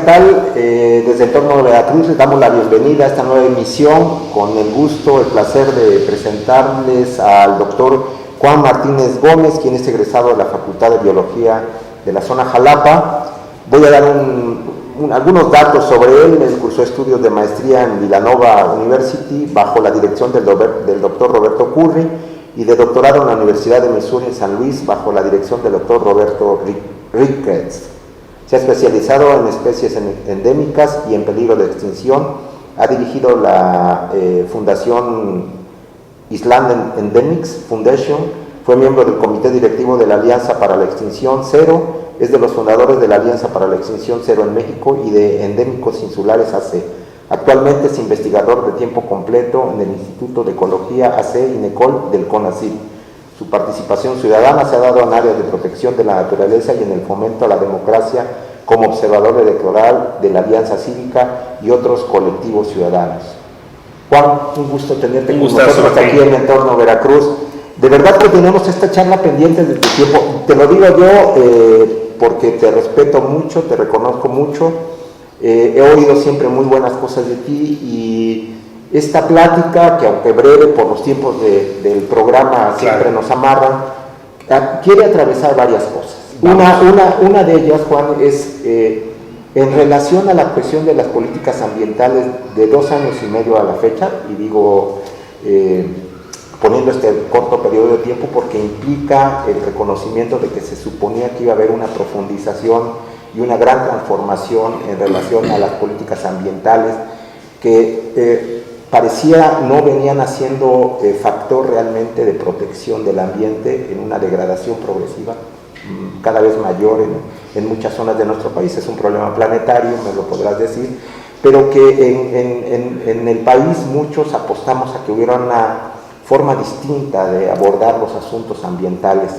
tal? Desde Entorno Veracruz les damos la bienvenida a esta nueva emisión, con el gusto, el placer de presentarles al doctor Juan Martínez Gómez, quien es egresado de la Facultad de Biología de la zona Jalapa. Voy a dar algunos datos sobre él. Él cursó estudios de maestría en Villanova University bajo la dirección del doctor Roberto Curry y de doctorado en la Universidad de Missouri en San Luis bajo la dirección del doctor Roberto Ricketts. Se ha especializado en especies endémicas y en peligro de extinción. Ha dirigido la Fundación Island Endemics Foundation. Fue miembro del comité directivo de la Alianza para la Extinción Cero. Es de los fundadores de la Alianza para la Extinción Cero en México y de Endémicos Insulares AC. Actualmente es investigador de tiempo completo en el Instituto de Ecología AC INECOL del CONACYT. Su participación ciudadana se ha dado en áreas de protección de la naturaleza y en el fomento a la democracia como observador electoral de la Alianza Cívica y otros colectivos ciudadanos. Juan, un gusto tenerte con nosotros aquí en Entorno Veracruz. De verdad que tenemos esta charla pendiente desde tiempo. Te lo digo yo porque te respeto mucho, te reconozco mucho. He oído siempre muy buenas cosas de ti y esta plática, que aunque breve por los tiempos del programa siempre nos amarran, quiere atravesar varias cosas. Una de ellas, Juan, es en relación a la cuestión de las políticas ambientales de 2 años y medio a la fecha, y digo poniendo este corto periodo de tiempo porque implica el reconocimiento de que se suponía que iba a haber una profundización y una gran transformación en relación a las políticas ambientales que parecía no venían haciendo factor realmente de protección del ambiente en una degradación progresiva cada vez mayor en muchas zonas de nuestro país. Es un problema planetario, me lo podrás decir, pero que en el país muchos apostamos a que hubiera una forma distinta de abordar los asuntos ambientales.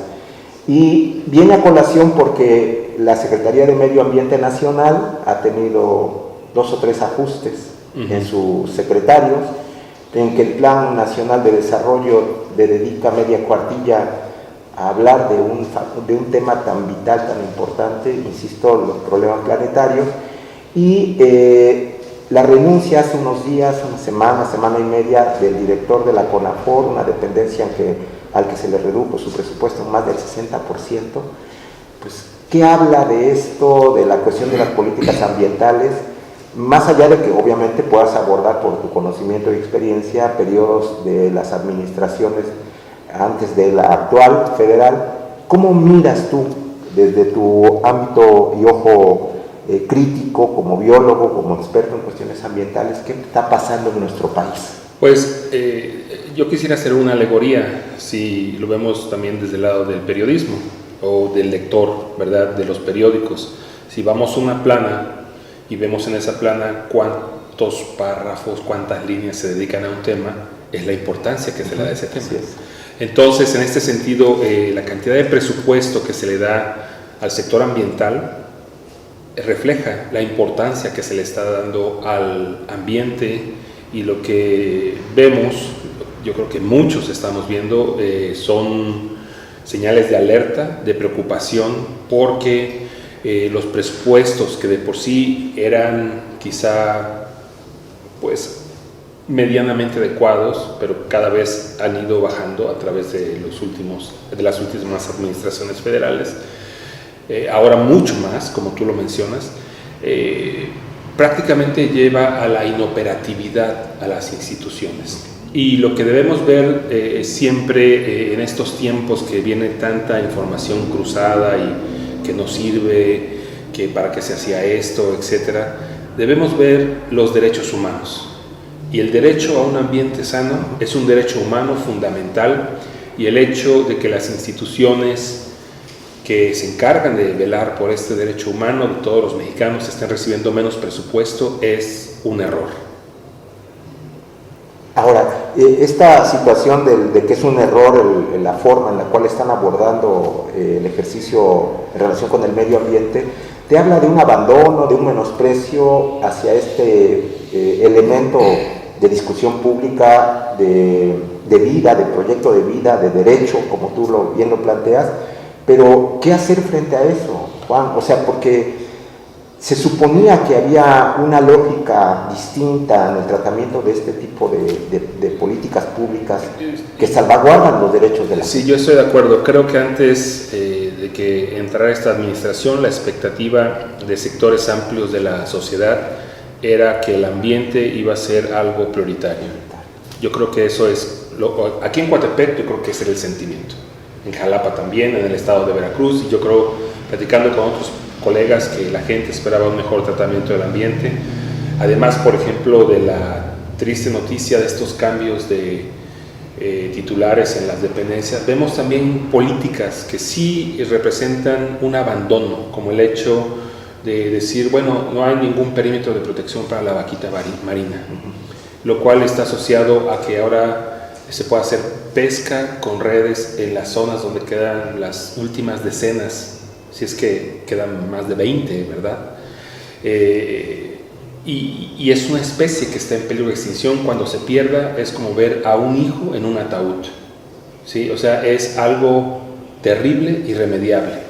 Y viene a colación porque la Secretaría de Medio Ambiente Nacional ha tenido 2 o 3 ajustes en sus secretarios, en que el Plan Nacional de Desarrollo le dedica media cuartilla a hablar de un tema tan vital, tan importante, insisto, los problemas planetarios, y la renuncia hace unos días, una semana y media, del director de la CONAFOR, una dependencia al que se le redujo su presupuesto en más del 60%, pues, ¿qué habla de esto, de la cuestión de las políticas ambientales? Más allá de que obviamente puedas abordar por tu conocimiento y experiencia periodos de las administraciones antes de la actual federal, ¿cómo miras tú desde tu ámbito y ojo crítico, como biólogo, como experto en cuestiones ambientales, qué está pasando en nuestro país? Pues yo quisiera hacer una alegoría, si lo vemos también desde el lado del periodismo o del lector, ¿verdad?, de los periódicos. Si vamos a una plana y vemos en esa plana cuántos párrafos, cuántas líneas se dedican a un tema, es la importancia que se le da a ese tema. Entonces, en este sentido, la cantidad de presupuesto que se le da al sector ambiental refleja la importancia que se le está dando al ambiente, y lo que vemos, yo creo que muchos estamos viendo, son señales de alerta, de preocupación, porque los presupuestos que de por sí eran quizá pues medianamente adecuados, pero cada vez han ido bajando a través de las últimas administraciones federales, ahora mucho más, como tú lo mencionas, prácticamente lleva a la inoperatividad a las instituciones. Y lo que debemos ver siempre en estos tiempos que viene tanta información cruzada y que nos sirve, que para qué se hacía esto, etcétera, debemos ver los derechos humanos. Y el derecho a un ambiente sano es un derecho humano fundamental, y el hecho de que las instituciones que se encargan de velar por este derecho humano de todos los mexicanos estén recibiendo menos presupuesto es un error. Ahora, esta situación de que es un error la forma en la cual están abordando el ejercicio en relación con el medio ambiente, te habla de un abandono, de un menosprecio hacia este elemento de discusión pública, de vida, de proyecto de vida, de derecho, como tú bien lo planteas. Pero, ¿qué hacer frente a eso, Juan? O sea, porque se suponía que había una lógica distinta en el tratamiento de este tipo de políticas públicas que salvaguardan los derechos de la gente. Sí, yo estoy de acuerdo. Creo que antes de que entrara esta administración, la expectativa de sectores amplios de la sociedad era que el ambiente iba a ser algo prioritario. Yo creo que eso es, aquí en Coatepec yo creo que ese era el sentimiento. En Jalapa también, en el estado de Veracruz, y yo creo, platicando con otros colegas, que la gente esperaba un mejor tratamiento del ambiente. Además, por ejemplo, de la triste noticia de estos cambios de titulares en las dependencias, vemos también políticas que sí representan un abandono, como el hecho de decir, bueno, no hay ningún perímetro de protección para la vaquita marina, lo cual está asociado a que ahora se puede hacer pesca con redes en las zonas donde quedan las últimas decenas, si es que quedan más de 20, ¿verdad? Y es una especie que está en peligro de extinción. Cuando se pierda es como ver a un hijo en un ataúd, ¿sí? O sea, es algo terrible, irremediable.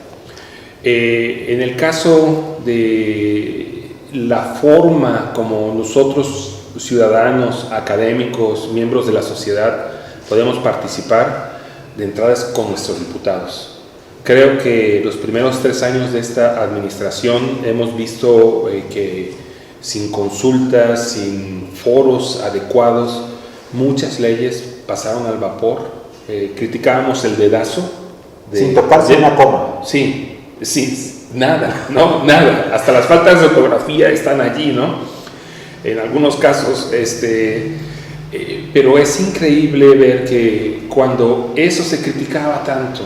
En el caso de la forma como nosotros, ciudadanos, académicos, miembros de la sociedad, podemos participar, de entrada es con nuestros diputados. Creo que los primeros 3 años de esta administración hemos visto que sin consultas, sin foros adecuados, muchas leyes pasaron al vapor. Criticábamos el dedazo. Sin tocarse una coma. Sí, nada, no, nada. Hasta las faltas de ortografía están allí, ¿no? En algunos casos, pero es increíble ver que cuando eso se criticaba tanto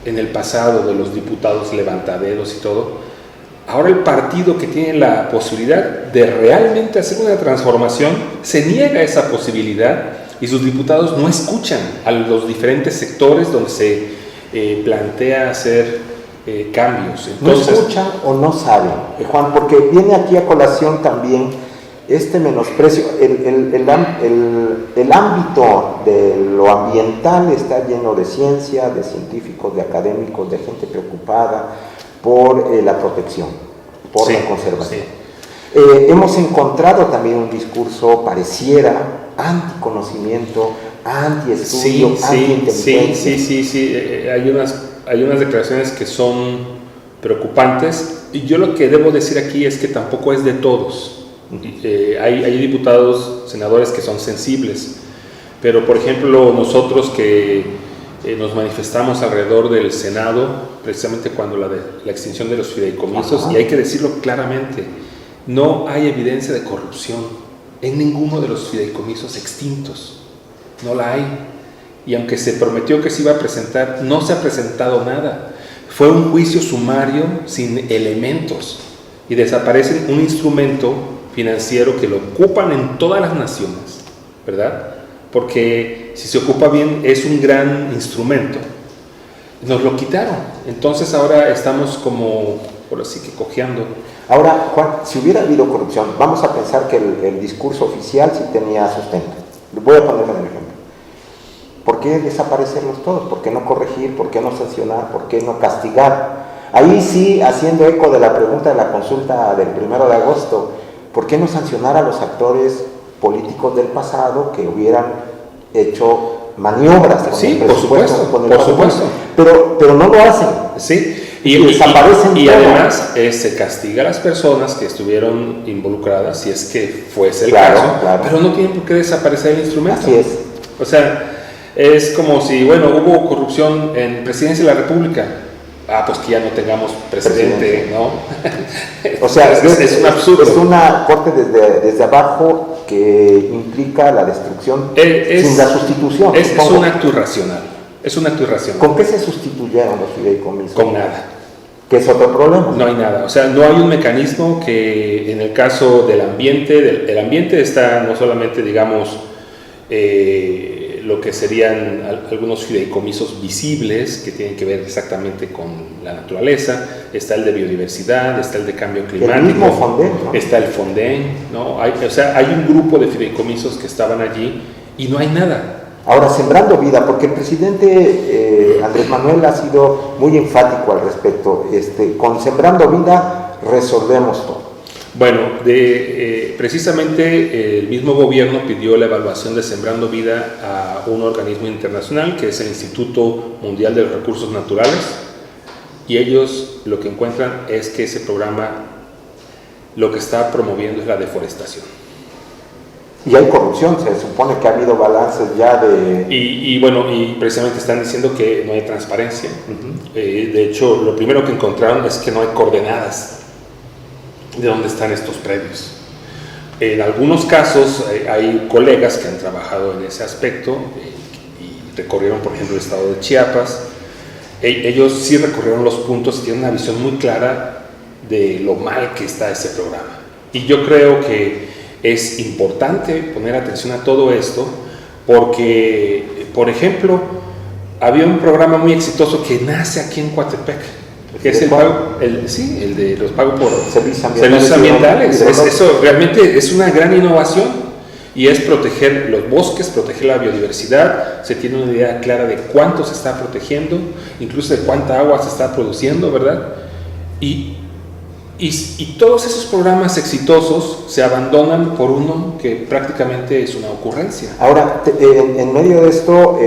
en el pasado de los diputados levantaderos y todo, ahora el partido que tiene la posibilidad de realmente hacer una transformación se niega esa posibilidad y sus diputados no escuchan a los diferentes sectores donde se plantea hacer cambios. Entonces, no escuchan o no saben, Juan, porque viene aquí a colación también este menosprecio. El ámbito de lo ambiental está lleno de ciencia, de científicos, de académicos, de gente preocupada por la protección, por la conservación. Sí. Hemos encontrado también un discurso, pareciera, anticonocimiento, antiestudio, antiinteligencia. Sí. Hay unas declaraciones que son preocupantes, y yo lo que debo decir aquí es que tampoco es de todos. Hay diputados, senadores que son sensibles, pero por ejemplo nosotros que nos manifestamos alrededor del Senado, precisamente cuando la extinción de los fideicomisos, y hay que decirlo claramente, no hay evidencia de corrupción en ninguno de los fideicomisos extintos, no la hay, y aunque se prometió que se iba a presentar, no se ha presentado nada. Fue un juicio sumario sin elementos, y desaparece un instrumento financiero que lo ocupan en todas las naciones, ¿verdad? Porque si se ocupa bien es un gran instrumento. Nos lo quitaron, entonces ahora estamos como, por así que cojeando. Ahora, Juan, si hubiera habido corrupción, vamos a pensar que el discurso oficial sí tenía sustento. Voy a ponerme un ejemplo. ¿Por qué desaparecerlos todos? ¿Por qué no corregir? ¿Por qué no sancionar? ¿Por qué no castigar? Ahí sí, haciendo eco de la pregunta de la consulta del 1 de agosto, ¿por qué no sancionar a los actores políticos del pasado que hubieran hecho maniobras con el presupuesto? Por supuesto. Pero no lo hacen. Sí. Y desaparecen y además se castiga a las personas que estuvieron involucradas, si es que fuese el caso, pero no tienen por qué desaparecer el instrumento. Así es. O sea, es como si, bueno, hubo corrupción en Presidencia de la República. Pues que ya no tengamos presidente, ¿no? O sea, es un absurdo. Es una corte desde abajo que implica la destrucción sin la sustitución. Es un acto irracional. Es un acto irracional. ¿Con qué se sustituyeron los fideicomisos? Con nada. ¿Qué es otro problema? No hay nada. O sea, no hay un mecanismo que en el caso del ambiente, el ambiente está no solamente, digamos, lo que serían algunos fideicomisos visibles que tienen que ver exactamente con la naturaleza, está el de biodiversidad, está el de cambio climático, el mismo Fonden, ¿no? Está el Fonden, ¿no? Hay un grupo de fideicomisos que estaban allí y no hay nada. Ahora, Sembrando Vida, porque el presidente Andrés Manuel ha sido muy enfático al respecto, con Sembrando Vida resolvemos todo? Bueno, precisamente el mismo gobierno pidió la evaluación de Sembrando Vida a un organismo internacional que es el Instituto Mundial de los Recursos Naturales, y ellos lo que encuentran es que ese programa lo que está promoviendo es la deforestación. Y hay corrupción, se supone que ha habido balances ya de... Y precisamente están diciendo que no hay transparencia. De hecho, lo primero que encontraron es que no hay coordenadas de dónde están estos predios. En algunos casos hay colegas que han trabajado en ese aspecto y recorrieron, por ejemplo, el estado de Chiapas. Ellos sí recorrieron los puntos y tienen una visión muy clara de lo mal que está ese programa. Y yo creo que es importante poner atención a todo esto porque, por ejemplo, había un programa muy exitoso que nace aquí en Coatepec, que es el de los pagos por servicios ambientales. Eso realmente es una gran innovación y es proteger los bosques, proteger la biodiversidad. Se tiene una idea clara de cuánto se está protegiendo, incluso de cuánta agua se está produciendo, ¿verdad? Y todos esos programas exitosos se abandonan por uno que prácticamente es una ocurrencia. Ahora, en medio de esto,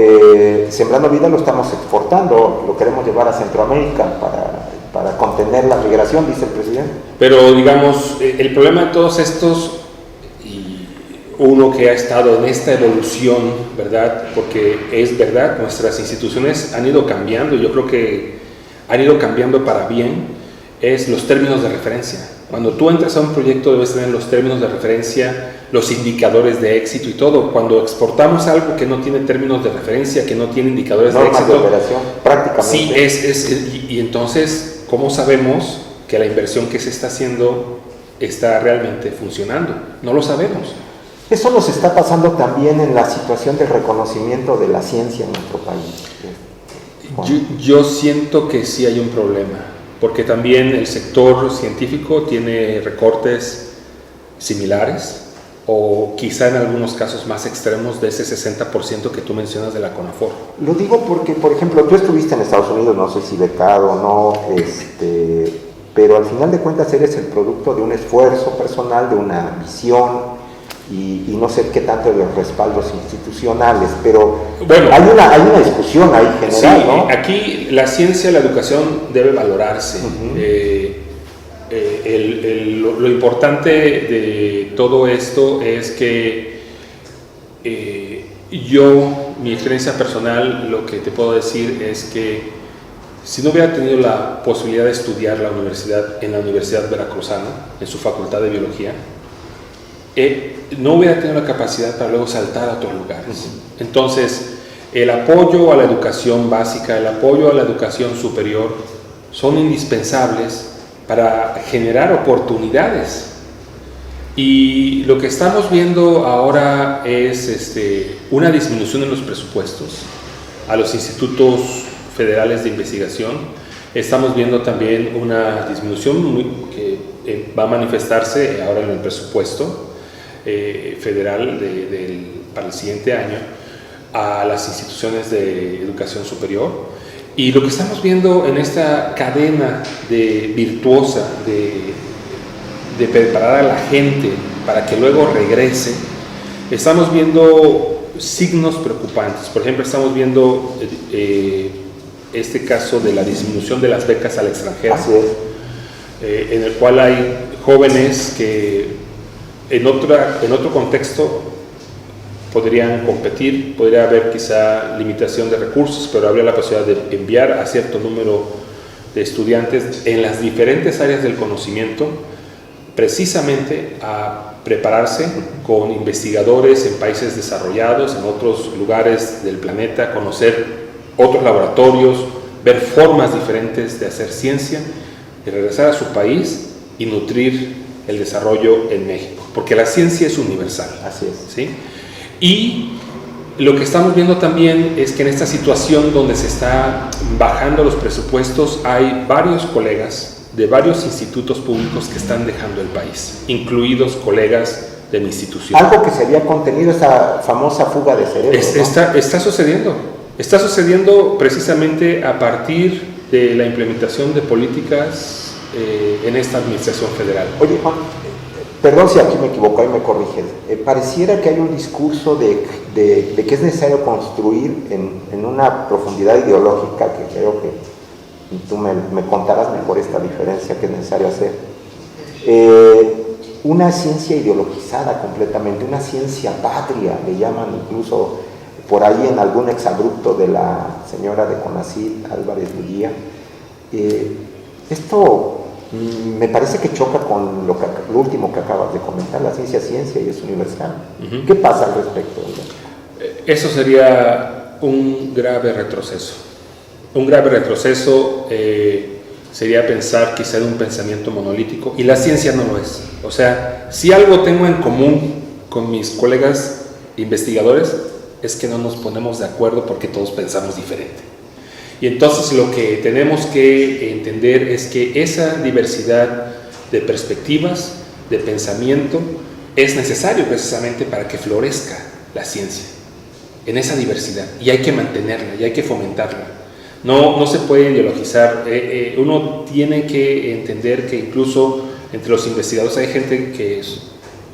Sembrando Vida lo estamos exportando, lo queremos llevar a Centroamérica para contener la migración, dice el presidente. Pero digamos, el problema de todos estos, y uno que ha estado en esta evolución, ¿verdad? Porque es verdad, nuestras instituciones han ido cambiando, yo creo que han ido cambiando para bien, es los términos de referencia. Cuando tú entras a un proyecto debes tener los términos de referencia, los indicadores de éxito y todo. Cuando exportamos algo que no tiene términos de referencia, que no tiene indicadores de éxito, de operación, prácticamente. Sí, y entonces, ¿cómo sabemos que la inversión que se está haciendo está realmente funcionando? No lo sabemos. Eso nos está pasando también en la situación de reconocimiento de la ciencia en nuestro país. Yo siento que sí hay un problema, porque también el sector científico tiene recortes similares, o quizá en algunos casos más extremos de ese 60% que tú mencionas de la CONAFOR. Lo digo porque, por ejemplo, tú estuviste en Estados Unidos, no sé si becado o no, pero al final de cuentas eres el producto de un esfuerzo personal, de una visión, y no sé qué tanto de los respaldos institucionales, pero bueno, hay una discusión ahí general, sí, ¿no? Aquí la ciencia y la educación debe valorarse. Lo importante de todo esto es que mi experiencia personal, lo que te puedo decir es que si no hubiera tenido la posibilidad de estudiar en la Universidad Veracruzana, en su facultad de biología, no hubiera tenido la capacidad para luego saltar a otros lugares. Entonces, el apoyo a la educación básica, el apoyo a la educación superior son indispensables para generar oportunidades. Y lo que estamos viendo ahora es una disminución en los presupuestos a los institutos federales de investigación. Estamos viendo también una disminución que va a manifestarse ahora en el presupuesto federal para el siguiente año a las instituciones de educación superior. Y lo que estamos viendo en esta cadena virtuosa de preparar a la gente para que luego regrese, estamos viendo signos preocupantes. Por ejemplo, estamos viendo este caso de la disminución de las becas al extranjero, en el cual hay jóvenes que en otro contexto podrían competir, podría haber quizá limitación de recursos, pero habría la posibilidad de enviar a cierto número de estudiantes en las diferentes áreas del conocimiento precisamente a prepararse con investigadores en países desarrollados, en otros lugares del planeta, conocer otros laboratorios, ver formas diferentes de hacer ciencia y regresar a su país y nutrir el desarrollo en México, porque la ciencia es universal. Así es. ¿Sí? Y lo que estamos viendo también es que en esta situación donde se está bajando los presupuestos, hay varios colegas de varios institutos públicos que están dejando el país, incluidos colegas de mi institución. Algo que se había contenido, esa famosa fuga de cerebros, ¿no? Está sucediendo precisamente a partir de la implementación de políticas en esta administración federal. Oye, Juan, perdón si aquí me equivoco y me corriges. Pareciera que hay un discurso de que es necesario construir en una profundidad ideológica que creo que tú me contarás mejor esta diferencia que es necesario hacer. Una ciencia ideologizada completamente, una ciencia patria, le llaman incluso por ahí en algún exabrupto de la señora de CONACYT, Álvarez Leguía. Esto me parece que choca con lo último que acabas de comentar, la ciencia y es universal. Uh-huh. ¿Qué pasa al respecto? Eso sería un grave retroceso. Un grave retroceso sería pensar quizá en un pensamiento monolítico, y la ciencia no lo es. O sea, si algo tengo en común con mis colegas investigadores es que no nos ponemos de acuerdo porque todos pensamos diferente. Y entonces lo que tenemos que entender es que esa diversidad de perspectivas, de pensamiento, es necesario precisamente para que florezca la ciencia, en esa diversidad, y hay que mantenerla, y hay que fomentarla. No se puede ideologizar. Uno tiene que entender que incluso entre los investigadores hay gente que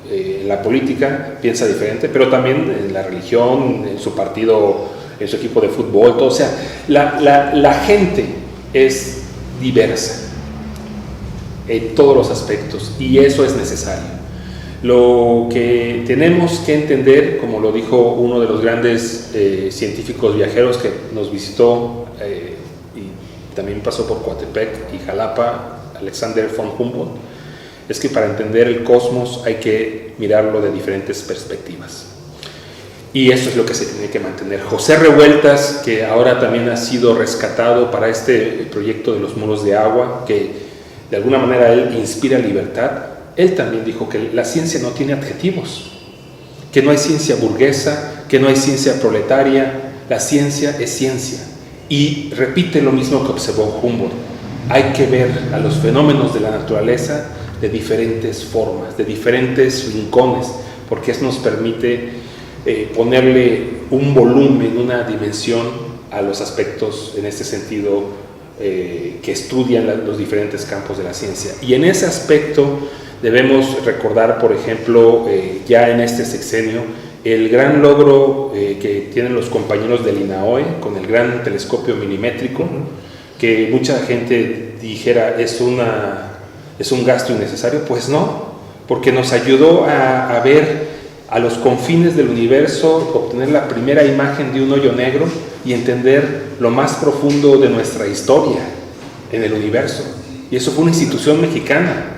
en la política piensa diferente, pero también en la religión, en su partido, en su equipo de fútbol, todo. O sea, la gente es diversa en todos los aspectos, y eso es necesario. Lo que tenemos que entender, como lo dijo uno de los grandes científicos viajeros que nos visitó y también pasó por Coatepec y Jalapa, Alexander von Humboldt, es que para entender el cosmos hay que mirarlo de diferentes perspectivas. Y eso es lo que se tiene que mantener. José Revueltas, que ahora también ha sido rescatado para este proyecto de los muros de agua, que de alguna manera él inspira libertad, él también dijo que la ciencia no tiene adjetivos, que no hay ciencia burguesa, que no hay ciencia proletaria, la ciencia es ciencia. Y repite lo mismo que observó Humboldt: hay que ver a los fenómenos de la naturaleza de diferentes formas, de diferentes rincones, porque eso nos permite ponerle un volumen, una dimensión a los aspectos, en este sentido, que estudian los diferentes campos de la ciencia. Y en ese aspecto debemos recordar, por ejemplo, ya en este sexenio, el gran logro que tienen los compañeros del INAOE con el gran telescopio milimétrico, que mucha gente dijera es un gasto innecesario. Pues no, porque nos ayudó a ver a los confines del universo, obtener la primera imagen de un hoyo negro y entender lo más profundo de nuestra historia en el universo. Y eso fue una institución mexicana,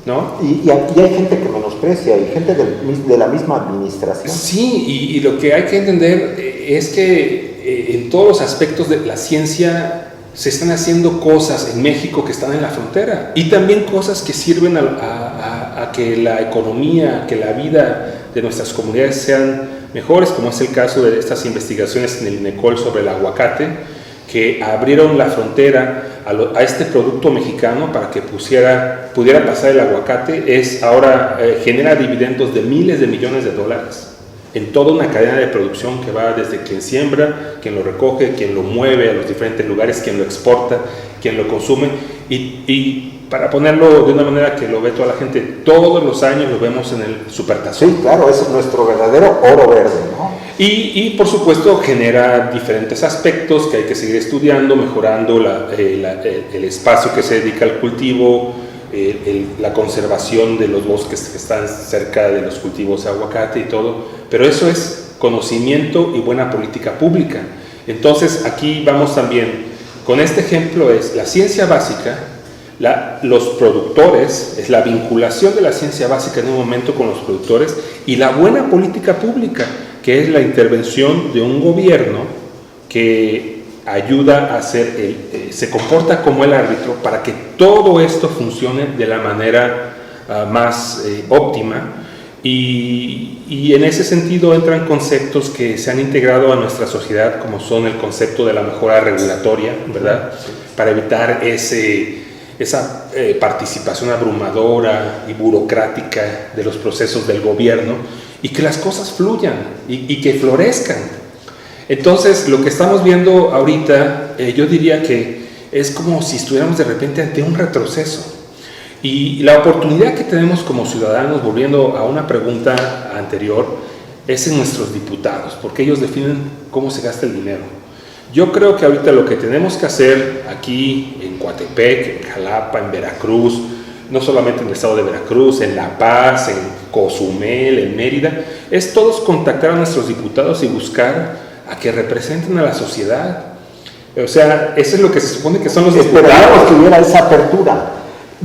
¿no? Y hay gente que menosprecia, y gente de la misma administración. Sí, y lo que hay que entender es que en todos los aspectos de la ciencia se están haciendo cosas en México que están en la frontera, y también cosas que sirven a que la economía, que la vida de nuestras comunidades sean mejores, como es el caso de estas investigaciones en el INECOL sobre el aguacate, que abrieron la frontera a este producto mexicano para que pudiera pasar el aguacate. Ahora genera dividendos de miles de millones de dólares en toda una cadena de producción que va desde quien siembra, quien lo recoge, quien lo mueve a los diferentes lugares, quien lo exporta, quien lo consume. Y para ponerlo de una manera que lo ve toda la gente, todos los años lo vemos en el Supertazón. Sí, claro, ese es nuestro verdadero oro verde, ¿no? Y por supuesto genera diferentes aspectos que hay que seguir estudiando, mejorando el espacio que se dedica al cultivo, la conservación de los bosques que están cerca de los cultivos de aguacate y todo, pero eso es conocimiento y buena política pública. Entonces aquí vamos también, con este ejemplo es la ciencia básica, los productores, es la vinculación de la ciencia básica en un momento con los productores, y la buena política pública, que es la intervención de un gobierno que ayuda a se comporta como el árbitro para que todo esto funcione de la manera más óptima, y en ese sentido entran conceptos que se han integrado a nuestra sociedad, como son el concepto de la mejora regulatoria, ¿verdad? Para evitar esa participación abrumadora y burocrática de los procesos del gobierno, y que las cosas fluyan y que florezcan. Entonces, lo que estamos viendo ahorita, yo diría que es como si estuviéramos de repente ante un retroceso. Y la oportunidad que tenemos como ciudadanos, volviendo a una pregunta anterior, es en nuestros diputados, porque ellos definen cómo se gasta el dinero. Yo creo que ahorita lo que tenemos que hacer aquí en Coatepec, en Jalapa, en Veracruz, no solamente en el estado de Veracruz, en La Paz, en Cozumel, en Mérida, es todos contactar a nuestros diputados y buscar a que representen a la sociedad. O sea, eso es lo que se supone que son los diputados. Esperábamos que hubiera esa apertura.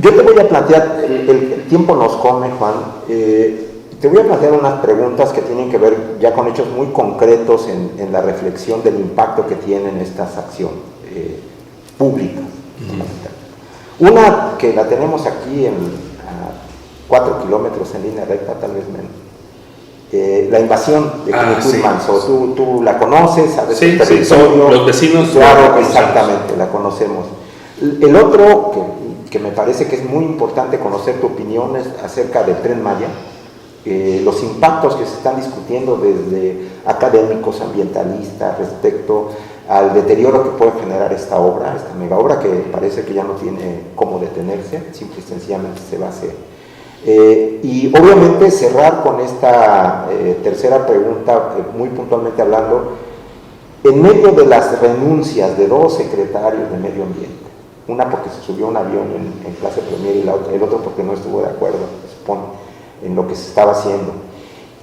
Yo te voy a plantear, el tiempo nos come, Juan, te voy a plantear unas preguntas que tienen que ver ya con hechos muy concretos en la reflexión del impacto que tienen estas acciones públicas. Una que la tenemos aquí a 4 kilómetros en línea recta, tal vez menos. La invasión de Manso, sí. Tú la conoces, sabes sí, el territorio. Los vecinos. Claro, exactamente, la conocemos. El otro que me parece que es muy importante conocer tu opinión es acerca del Tren Maya, los impactos que se están discutiendo desde académicos, ambientalistas, respecto al deterioro que puede generar esta obra, esta mega obra que parece que ya no tiene cómo detenerse, simple y sencillamente se va a hacer. Y obviamente cerrar con esta tercera pregunta, muy puntualmente hablando, en medio de las renuncias de 2 secretarios de Medio Ambiente, una porque se subió a un avión en clase premier y el otro porque no estuvo de acuerdo, se supone, en lo que se estaba haciendo,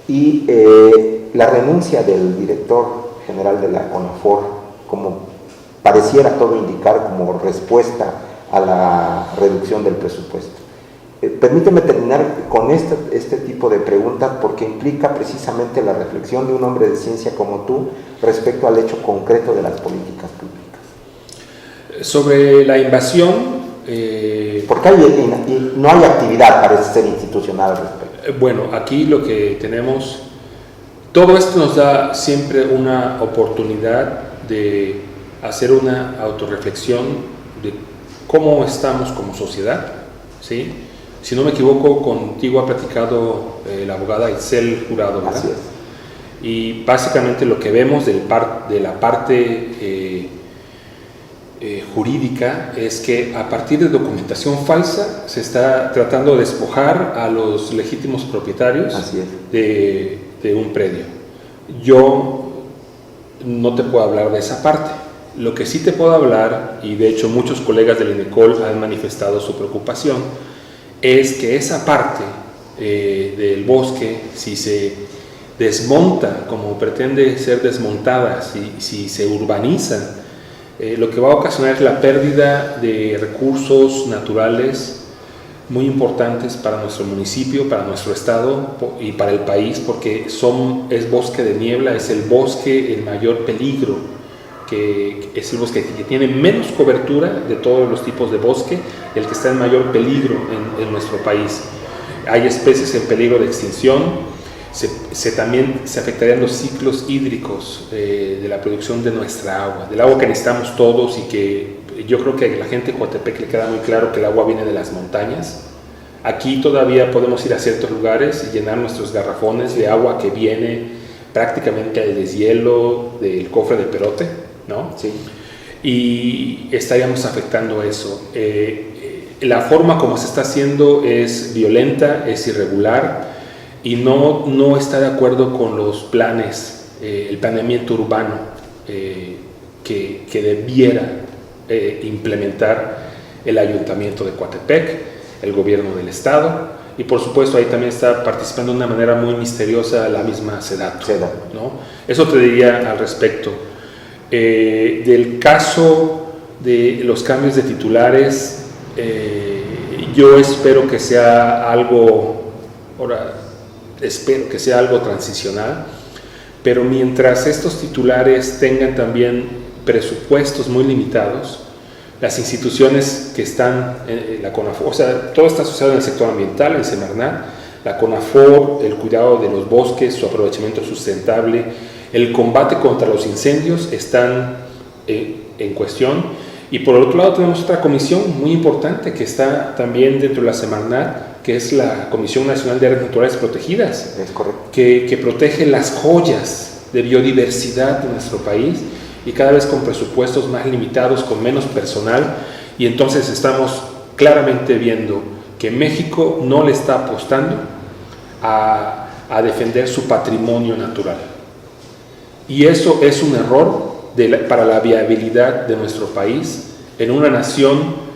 y la renuncia del director general de la CONAFOR, como pareciera todo indicar como respuesta a la reducción del presupuesto. Permíteme terminar con este tipo de preguntas porque implica precisamente la reflexión de un hombre de ciencia como tú respecto al hecho concreto de las políticas públicas. Sobre la invasión... porque no hay actividad, parece ser, institucional al respecto. Bueno, aquí lo que tenemos... Todo esto nos da siempre una oportunidad de hacer una autorreflexión de cómo estamos como sociedad, ¿sí? Si no me equivoco, contigo ha platicado la abogada Itzel Jurado, ¿verdad? Así es. Y básicamente lo que vemos de la parte jurídica es que a partir de documentación falsa se está tratando de despojar a los legítimos propietarios de un predio. Yo no te puedo hablar de esa parte. Lo que sí te puedo hablar, y de hecho muchos colegas del INECOL han manifestado su preocupación, es que esa parte del bosque, si se desmonta como pretende ser desmontada, si se urbaniza, lo que va a ocasionar es la pérdida de recursos naturales muy importantes para nuestro municipio, para nuestro estado y para el país, porque es bosque de niebla, es el bosque en mayor peligro, que es el bosque que tiene menos cobertura de todos los tipos de bosque, el que está en mayor peligro en nuestro país. Hay especies en peligro de extinción. También se afectarían los ciclos hídricos de la producción de nuestra agua, del agua que necesitamos todos, y que yo creo que a la gente de Coatepec le queda muy claro que el agua viene de las montañas. Aquí todavía podemos ir a ciertos lugares y llenar nuestros garrafones de agua que viene prácticamente del deshielo del cofre de Perote, ¿no? Sí. Y estaríamos afectando eso. La forma como se está haciendo es violenta, es irregular, y no está de acuerdo con los planes, el planeamiento urbano que debiera implementar el Ayuntamiento de Coatepec, el gobierno del estado, y por supuesto ahí también está participando de una manera muy misteriosa la misma SEDATU, ¿no? Eso te diría al respecto. Del caso de los cambios de titulares, yo espero que sea algo, espero que sea algo transicional, pero mientras estos titulares tengan también presupuestos muy limitados, las instituciones que están, la CONAFOR, o sea, todo está asociado en el sector ambiental, en Semarnat, la CONAFOR, el cuidado de los bosques, su aprovechamiento sustentable, el combate contra los incendios están en cuestión. Y por el otro lado tenemos otra comisión muy importante que está también dentro de la Semarnat, que es la Comisión Nacional de Áreas Naturales Protegidas, es correcto, que protege las joyas de biodiversidad de nuestro país, y cada vez con presupuestos más limitados, con menos personal, y entonces estamos claramente viendo que México no le está apostando a defender su patrimonio natural. Y eso es un error para la viabilidad de nuestro país en una nación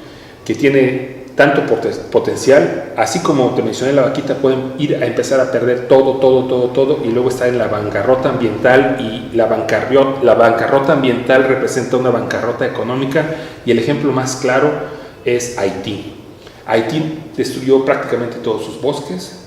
que tiene tanto potencial, así como te mencioné la vaquita, pueden ir a empezar a perder todo y luego estar en la bancarrota ambiental, y la bancarrota ambiental representa una bancarrota económica, y el ejemplo más claro es Haití. Haití destruyó prácticamente todos sus bosques,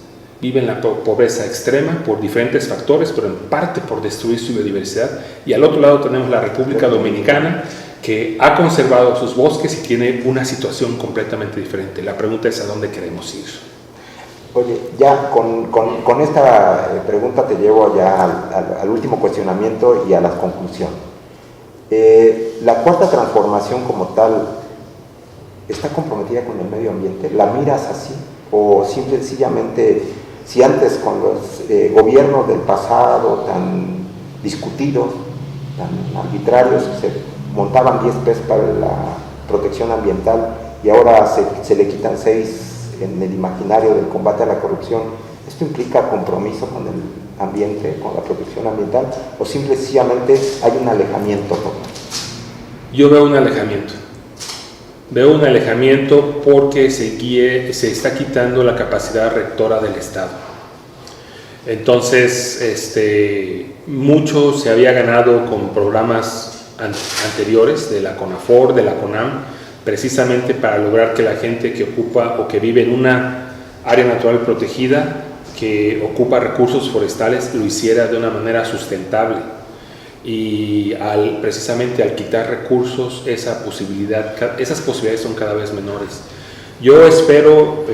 vive en la pobreza extrema por diferentes factores, pero en parte por destruir su biodiversidad, y al otro lado tenemos la República Dominicana, que ha conservado sus bosques y tiene una situación completamente diferente. La pregunta es: ¿a dónde queremos ir? Oye, ya con esta pregunta te llevo ya al último cuestionamiento y a la conclusión. La cuarta transformación como tal, ¿está comprometida con el medio ambiente? ¿La miras así? ¿O sencillamente, si antes con los gobiernos del pasado tan discutidos, tan arbitrarios, se montaban 10 pesos para la protección ambiental y ahora se le quitan 6 en el imaginario del combate a la corrupción, ¿esto implica compromiso con el ambiente, con la protección ambiental, o sencillamente hay un alejamiento total? Yo veo un alejamiento. Veo un alejamiento porque se está quitando la capacidad rectora del Estado. Entonces, mucho se había ganado con programas anteriores de la CONAFOR, de la CONAM, precisamente para lograr que la gente que ocupa o que vive en una área natural protegida, que ocupa recursos forestales, lo hiciera de una manera sustentable. Y precisamente al quitar recursos, esas posibilidades son cada vez menores. Yo espero,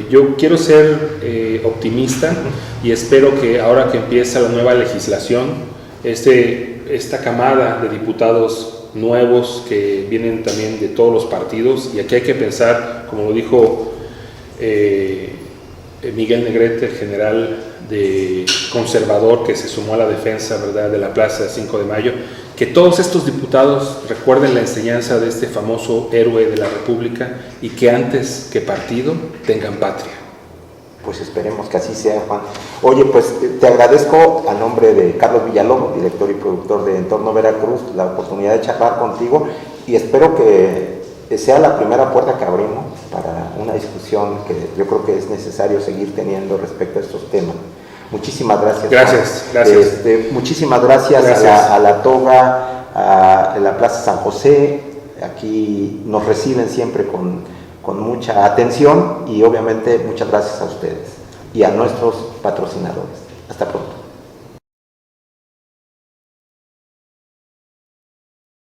yo quiero ser optimista, y espero que ahora que empieza la nueva legislación, esta camada de diputados nuevos que vienen también de todos los partidos, y aquí hay que pensar, como lo dijo Miguel Negrete, el general conservador que se sumó a la defensa, ¿verdad?, de la Plaza 5 de Mayo, que todos estos diputados recuerden la enseñanza de este famoso héroe de la República, y que antes que partido tengan patria. Pues esperemos que así sea, Juan. Oye, pues te agradezco a nombre de Carlos Villalobos, director y productor de Entorno Veracruz, la oportunidad de charlar contigo, y espero que sea la primera puerta que abrimos para una discusión que yo creo que es necesario seguir teniendo respecto a estos temas. Muchísimas gracias. Gracias. Muchísimas gracias. A la Toga, a la Plaza San José. Aquí nos reciben siempre con mucha atención, y obviamente muchas gracias a ustedes y a nuestros patrocinadores. Hasta pronto.